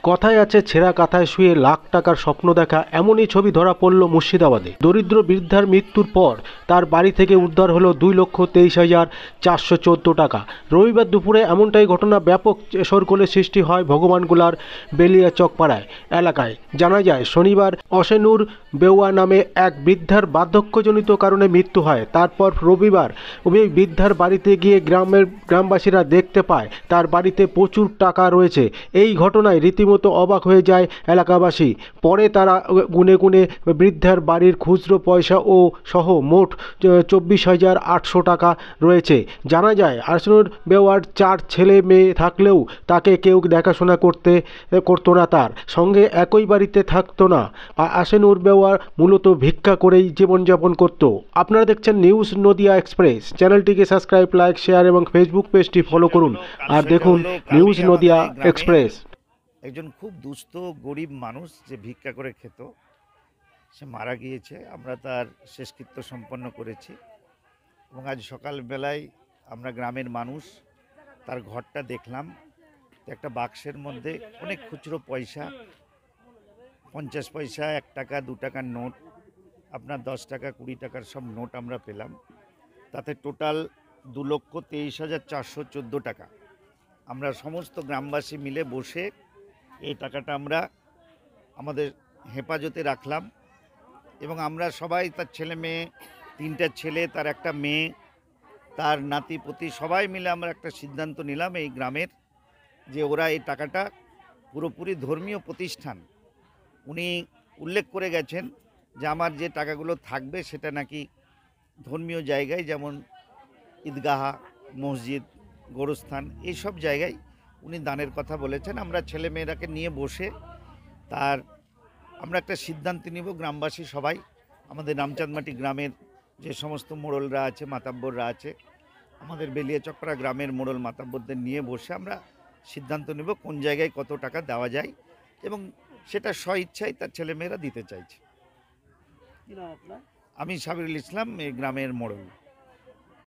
কথায় আছে ছেঁড়া কাঁথায় শুয়ে লাখ টাকার স্বপ্ন দেখা, এমনই ছবি ধরা পড়ল মুর্শিদাবাদে। দরিদ্র বৃদ্ধার মৃত্যুর পর তার বাড়ি থেকে উদ্ধার হলো 2,23,414 টাকা। রবিবার দুপুরে এমনটাই ঘটনা। ব্যাপক শোরগোলের সৃষ্টি হয় ভগবানগোলার বেলিয়াচক পাড়ায় এলাকায়। জানা যায় শনিবার অসেনুর বেওয়া নামে এক বৃদ্ধার বার্ধক্যজনিত কারণে মৃত্যু হয়। তারপর রবিবার ওই বৃদ্ধার বাড়িতে গিয়ে গ্রামবাসীরা দেখতে পায় তার বাড়িতে প্রচুর টাকা রয়েছে। এই ঘটনায় রীতিমতো অবাক হয়ে যায় এলাকাবাসী। পরে তারা গুনে গুনে বৃদ্ধার বাড়ির খুচরো পয়সা ও সহ মোট 24,800 টাকা রয়েছে। জানা যায় আরসনুর বেওয়ার 4 ছেলে মেয়ে থাকলেও তাকে কেউ দেখাশোনা করতো না, তার সঙ্গে একই বাড়িতে থাকতো না। আরসনুর বেওয়ার মূলত ভিক্ষা করেই জীবনযাপন করত। আপনারা দেখছেন নিউজ নদিয়া এক্সপ্রেস। চ্যানেলটিকে সাবস্ক্রাইব, লাইক, শেয়ার এবং ফেসবুক পেজটি ফলো করুন আর দেখুন নিউজ নদিয়া এক্সপ্রেস। একজন খুব দুস্থ গরিব মানুষ যে ভিক্ষা করে খেত, সে মারা গিয়েছে। আমরা তার শেষকৃত্য সম্পন্ন করেছি এবং আজ সকালবেলায় আমরা গ্রামের মানুষ তার ঘরটা দেখলাম। একটা বাক্সের মধ্যে অনেক খুচরো পয়সা, 50 পয়সা, 1 টাকা, 2 টাকার নোট, আপনার 10 টাকা, 20 টাকার সব নোট আমরা পেলাম। তাতে টোটাল 2,23,414 টাকা। আমরা সমস্ত গ্রামবাসী মিলে বসে এই টাকাটা আমরা আমাদের হেফাজতে রাখলাম এবং আমরা সবাই, তার ছেলে মেয়ে, 3টা ছেলে, তার একটা মেয়ে, তার নাতি পুতি, সবাই মিলে আমরা একটা সিদ্ধান্ত নিলাম এই গ্রামের, যে ওরা এই টাকাটা পুরোপুরি ধর্মীয় প্রতিষ্ঠান, উনি উল্লেখ করে গেছেন যে আমার যে টাকাগুলো থাকবে সেটা নাকি ধর্মীয় জায়গায়, যেমন ঈদগাহা, মসজিদ, গোরস্থান, এইসব জায়গায় উনি দানের কথা বলেছেন। আমরা ছেলেমেয়েরাকে নিয়ে বসে আমরা একটা সিদ্ধান্ত নিব। গ্রামবাসী সবাই, আমাদের রামচাঁদমাটি গ্রামের যে সমস্ত মোড়লরা আছে, মাতাব্বররা আছে, আমাদের বেলিয়াচকপাড়া গ্রামের মোড়ল মাতাব্বরদের নিয়ে বসে আমরা সিদ্ধান্ত নেব কোন জায়গায় কত টাকা দেওয়া যায় এবং সেটা স্বইচ্ছায় তার ছেলেমেয়েরা দিতে চাইছে। আমি সাবিরুল ইসলাম, এই গ্রামের মোড়ল।